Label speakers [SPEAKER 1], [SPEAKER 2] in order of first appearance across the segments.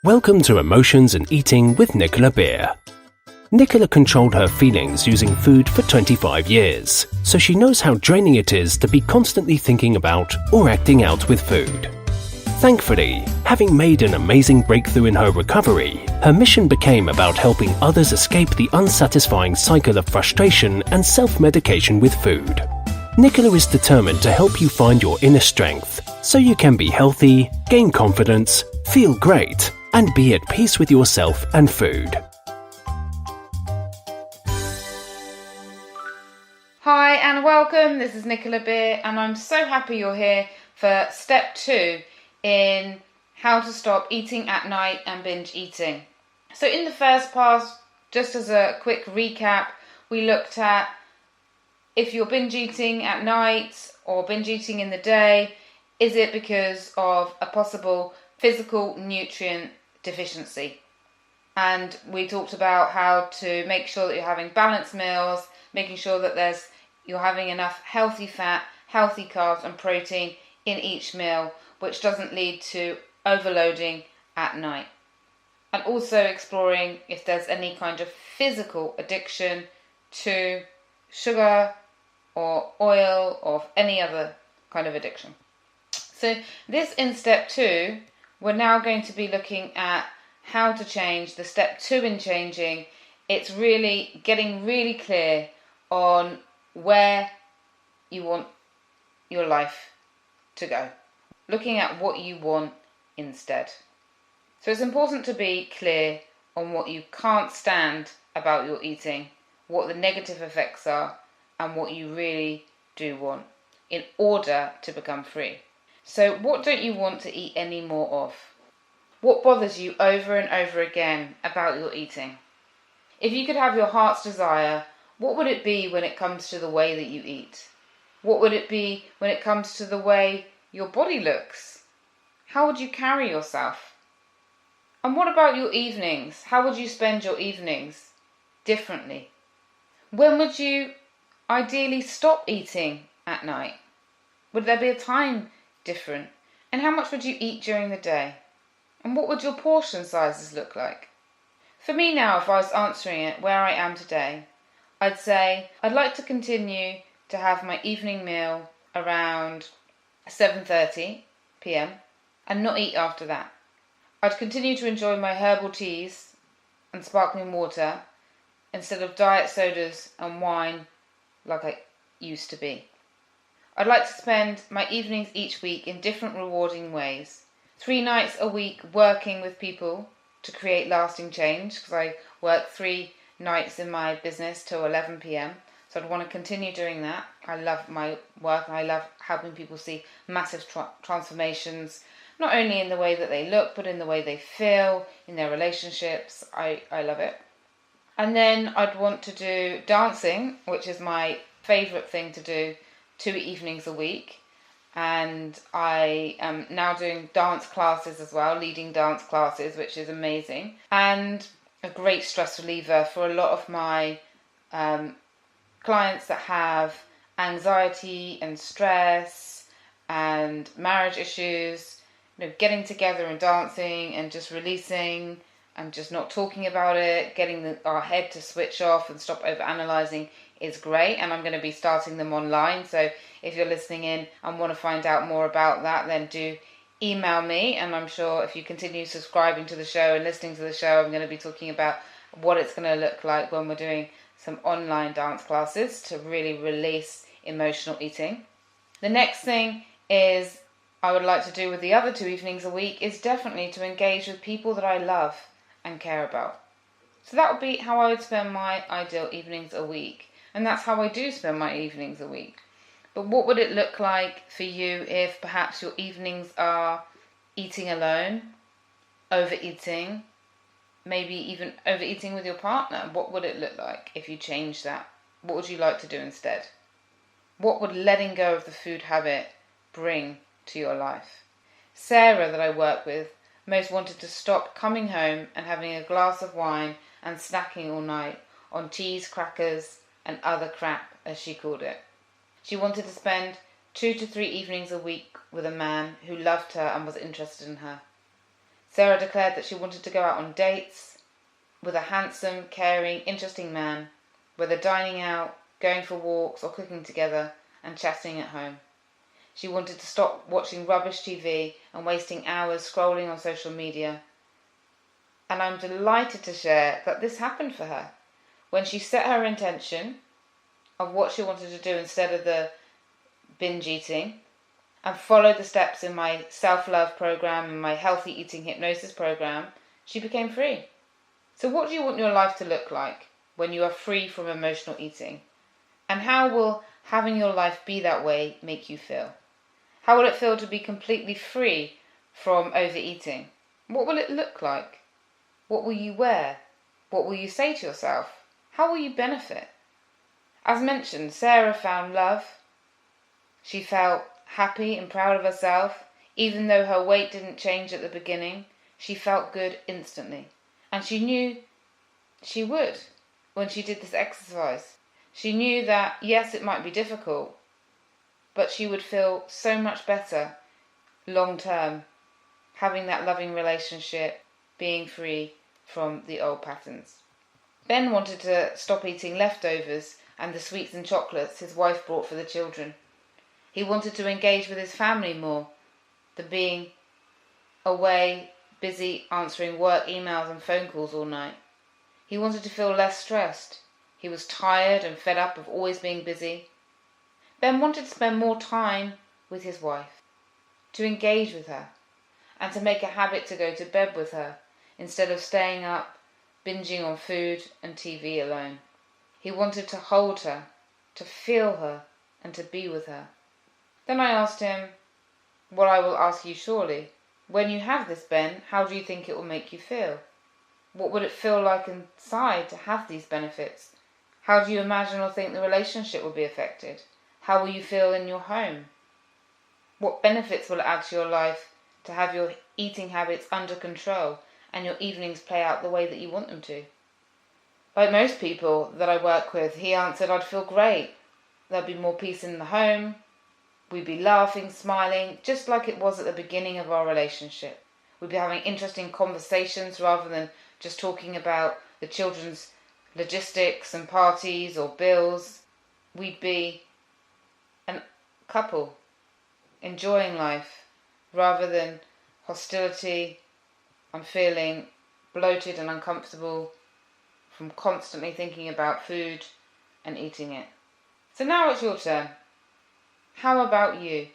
[SPEAKER 1] Welcome to Emotions and Eating with Nicola Beer. Nicola controlled her feelings using food for 25 years, so she knows how draining it is to be constantly thinking about or acting out with food. Thankfully, having made an amazing breakthrough in her recovery, her mission became about helping others escape the unsatisfying cycle of frustration and self-medication with food. Nicola is determined to help you find your inner strength so you can be healthy, gain confidence, feel great, and be at peace with yourself and food.
[SPEAKER 2] Hi and welcome, this is Nicola Beer and I'm so happy you're here for step 2 in how to stop eating at night and binge eating. So in the first part, just as a quick recap, we looked at if you're binge eating at night or binge eating in the day, is it because of a possible physical nutrient deficiency? And we talked about how to make sure that you're having balanced meals, making sure that you're having enough healthy fat, healthy carbs and protein in each meal, which doesn't lead to overloading at night. And also exploring if there's any kind of physical addiction to sugar or oil or any other kind of addiction. So this in step 2, we're now going to be looking at how to change. The step 2 in changing, it's really getting really clear on where you want your life to go. Looking at what you want instead. So it's important to be clear on what you can't stand about your eating, what the negative effects are, and what you really do want in order to become free. So what don't you want to eat any more of? What bothers you over and over again about your eating? If you could have your heart's desire, what would it be when it comes to the way that you eat? What would it be when it comes to the way your body looks? How would you carry yourself? And what about your evenings? How would you spend your evenings differently? When would you ideally stop eating at night? Would there be a time different? And how much would you eat during the day? And what would your portion sizes look like? For me now, if I was answering it where I am today, I'd say I'd like to continue to have my evening meal around 7:30 p.m. and not eat after that. I'd continue to enjoy my herbal teas and sparkling water instead of diet sodas and wine like I used to be. I'd like to spend my evenings each week in different rewarding ways. 3 nights a week working with people to create lasting change, because I work 3 nights in my business till 11 p.m. So I'd want to continue doing that. I love my work and I love helping people see massive transformations, not only in the way that they look, but in the way they feel, in their relationships. I love it. And then I'd want to do dancing, which is my favourite thing to do, 2 evenings a week. And I am now doing dance classes as well, leading dance classes, which is amazing. And a great stress reliever for a lot of my clients that have anxiety and stress and marriage issues. Getting together and dancing and just releasing and just not talking about it, getting our head to switch off and stop overanalyzing is great. And I'm going to be starting them online. So if you're listening in and want to find out more about that, then do email me. And I'm sure if you continue subscribing to the show and listening to the show, I'm going to be talking about what it's going to look like when we're doing some online dance classes to really release emotional eating. The next thing is I would like to do with the other 2 evenings a week is definitely to engage with people that I love and care about. So that would be how I would spend my ideal evenings a week. And that's how I do spend my evenings a week. But what would it look like for you if perhaps your evenings are eating alone, overeating, maybe even overeating with your partner? What would it look like if you changed that? What would you like to do instead? What would letting go of the food habit bring to your life? Sarah, that I work with, most wanted to stop coming home and having a glass of wine and snacking all night on cheese, crackers and other crap, as she called it. She wanted to spend 2 to 3 evenings a week with a man who loved her and was interested in her. Sarah declared that she wanted to go out on dates with a handsome, caring, interesting man, whether dining out, going for walks, or cooking together and chatting at home. She wanted to stop watching rubbish TV and wasting hours scrolling on social media. And I'm delighted to share that this happened for her. When she set her intention of what she wanted to do instead of the binge eating, and followed the steps in my self-love program and my Healthy Eating Hypnosis program, she became free. So what do you want your life to look like when you are free from emotional eating? And how will having your life be that way make you feel? How will it feel to be completely free from overeating? What will it look like? What will you wear? What will you say to yourself? How will you benefit? As mentioned, Sarah found love. She felt happy and proud of herself. Even though her weight didn't change at the beginning, she felt good instantly. And she knew she would when she did this exercise. She knew that, yes, it might be difficult, but she would feel so much better long term, having that loving relationship, being free from the old patterns. Ben wanted to stop eating leftovers and the sweets and chocolates his wife brought for the children. He wanted to engage with his family more than being away, busy answering work emails and phone calls all night. He wanted to feel less stressed. He was tired and fed up of always being busy. Ben wanted to spend more time with his wife, to engage with her, and to make a habit to go to bed with her instead of staying up, binging on food and TV alone. He wanted to hold her, to feel her, and to be with her. Then I asked him, what I will ask you surely, when you have this, Ben, how do you think it will make you feel? What would it feel like inside to have these benefits? How do you imagine or think the relationship will be affected? How will you feel in your home? What benefits will it add to your life to have your eating habits under control and your evenings play out the way that you want them to? Like most people that I work with, he answered, I'd feel great. There'd be more peace in the home. We'd be laughing, smiling, just like it was at the beginning of our relationship. We'd be having interesting conversations rather than just talking about the children's logistics and parties or bills. We'd be a couple enjoying life rather than hostility and feeling bloated and uncomfortable from constantly thinking about food and eating it. So now it's your turn. How about you?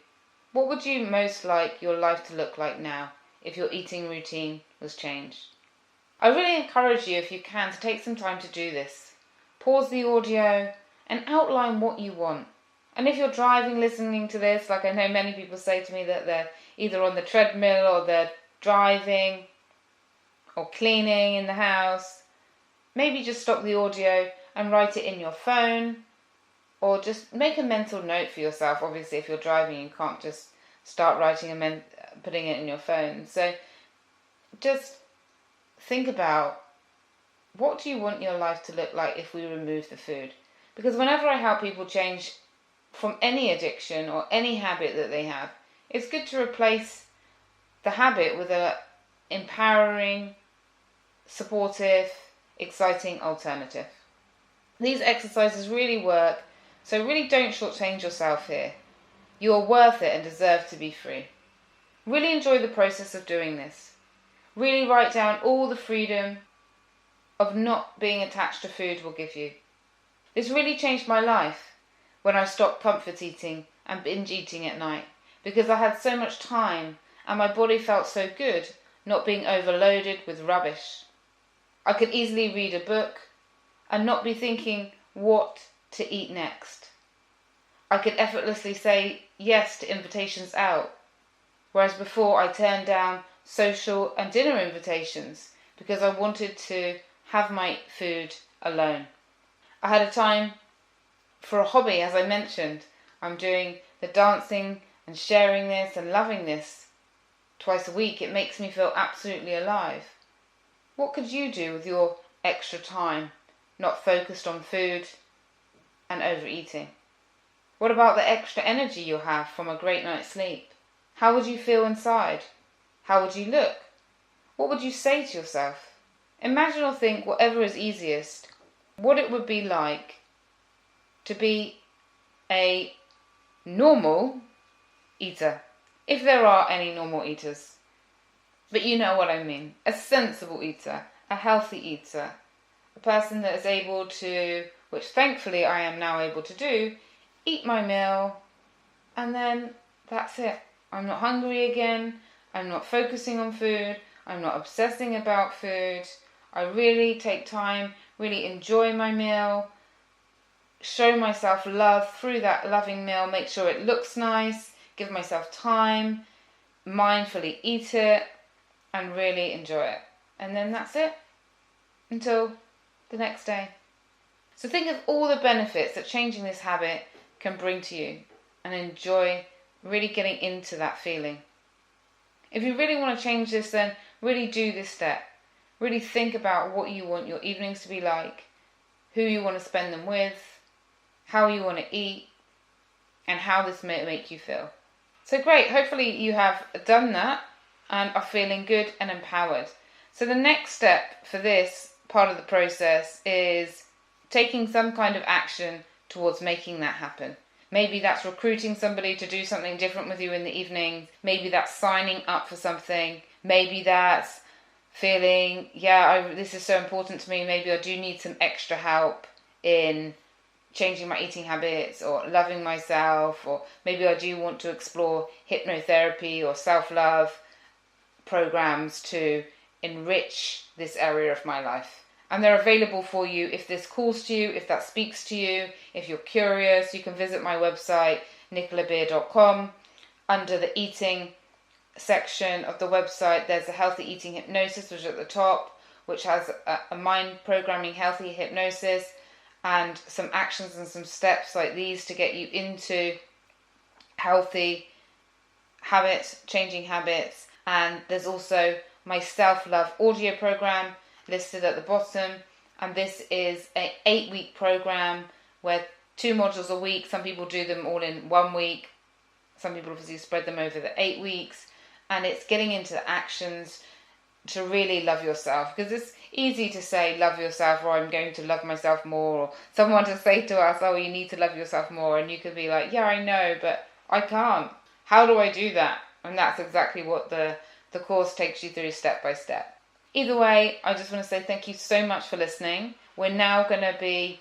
[SPEAKER 2] What would you most like your life to look like now if your eating routine was changed? I really encourage you, if you can, to take some time to do this. Pause the audio and outline what you want. And if you're driving, listening to this, like I know many people say to me that they're either on the treadmill or they're driving or cleaning in the house, maybe just stop the audio and write it in your phone, or just make a mental note for yourself. Obviously, if you're driving, you can't just start writing and putting it in your phone. So just think about, what do you want your life to look like if we remove the food? Because whenever I help people change from any addiction or any habit that they have, it's good to replace the habit with a empowering, supportive, exciting alternative. These exercises really work, so really don't shortchange yourself here. You are worth it and deserve to be free. Really enjoy the process of doing this. Really write down all the freedom of not being attached to food will give you. This really changed my life when I stopped comfort eating and binge eating at night, because I had so much time and my body felt so good not being overloaded with rubbish. I could easily read a book and not be thinking what to eat next. I could effortlessly say yes to invitations out, whereas before I turned down social and dinner invitations because I wanted to have my food alone. I had a time for a hobby, as I mentioned. I'm doing the dancing and sharing this and loving this twice a week. It makes me feel absolutely alive. What could you do with your extra time, not focused on food and overeating? What about the extra energy you'll have from a great night's sleep? How would you feel inside? How would you look? what would you say to yourself? Imagine or think whatever is easiest, what it would be like to be a normal eater, if there are any normal eaters. But you know what I mean. A sensible eater, a healthy eater, a person that is able to, which thankfully I am now able to do, eat my meal, and then that's it. I'm not hungry again. I'm not focusing on food. I'm not obsessing about food. I really take time, really enjoy my meal, show myself love through that loving meal, make sure it looks nice, give myself time, mindfully eat it, and really enjoy it. And then that's it until the next day. So think of all the benefits that changing this habit can bring to you, and enjoy really getting into that feeling. If you really want to change this, then really do this step. Really think about what you want your evenings to be like, who you want to spend them with, how you want to eat, and how this may make you feel. So great, hopefully you have done that and are feeling good and empowered. So the next step for this part of the process is taking some kind of action towards making that happen. Maybe that's recruiting somebody to do something different with you in the evening. Maybe that's signing up for something. Maybe that's feeling, this is so important to me. Maybe I do need some extra help in changing my eating habits or loving myself, or maybe I do want to explore hypnotherapy or self-love programs to enrich this area of my life. And they're available for you if this calls to you, if that speaks to you, if you're curious. You can visit my website, nicolabeer.com. Under the eating section of the website, there's a Healthy Eating Hypnosis, which is at the top, which has a mind programming healthy hypnosis and some actions and some steps like these to get you into healthy habits, changing habits. And there's also my self-love audio program listed at the bottom, and this is an 8-week program where 2 modules a week. Some people do them all in 1 week, some people obviously spread them over the 8 weeks, and it's getting into the actions to really love yourself, because it's easy to say love yourself, or I'm going to love myself more, or someone to say to us, oh, you need to love yourself more, and you could be like, yeah, I know, but I can't. How do I do that? And that's exactly what the course takes you through step by step. Either way, I just want to say thank you so much for listening. We're now going to be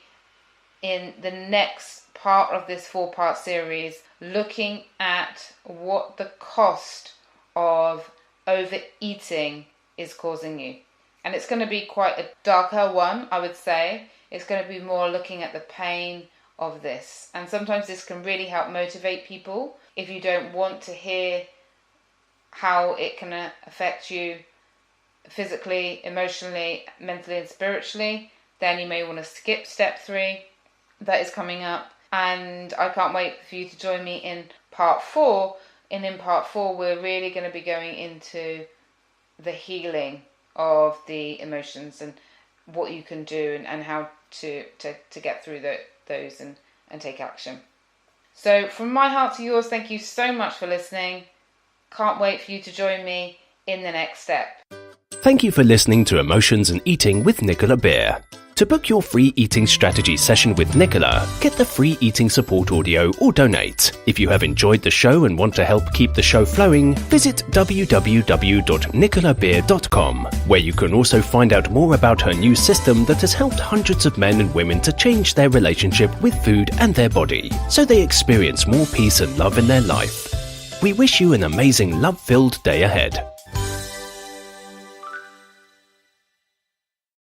[SPEAKER 2] in the next part of this 4-part series looking at what the cost of overeating is causing you. And it's going to be quite a darker one, I would say. It's going to be more looking at the pain of this. And sometimes this can really help motivate people. If you don't want to hear how it can affect you physically, emotionally, mentally and spiritually, then you may want to skip step 3 that is coming up. And I can't wait for you to join me in part 4. And in part 4 we're really going to be going into the healing of the emotions and what you can do and how to get through those and take action. So from my heart to yours, thank you so much for listening. Can't wait for you to join me in the next step.
[SPEAKER 1] Thank you for listening to Emotions and Eating with Nicola Beer. To book your free eating strategy session with Nicola, get the free eating support audio or donate. If you have enjoyed the show and want to help keep the show flowing, visit www.nicolabeer.com, where you can also find out more about her new system that has helped hundreds of men and women to change their relationship with food and their body, so they experience more peace and love in their life. We wish you an amazing love-filled day ahead.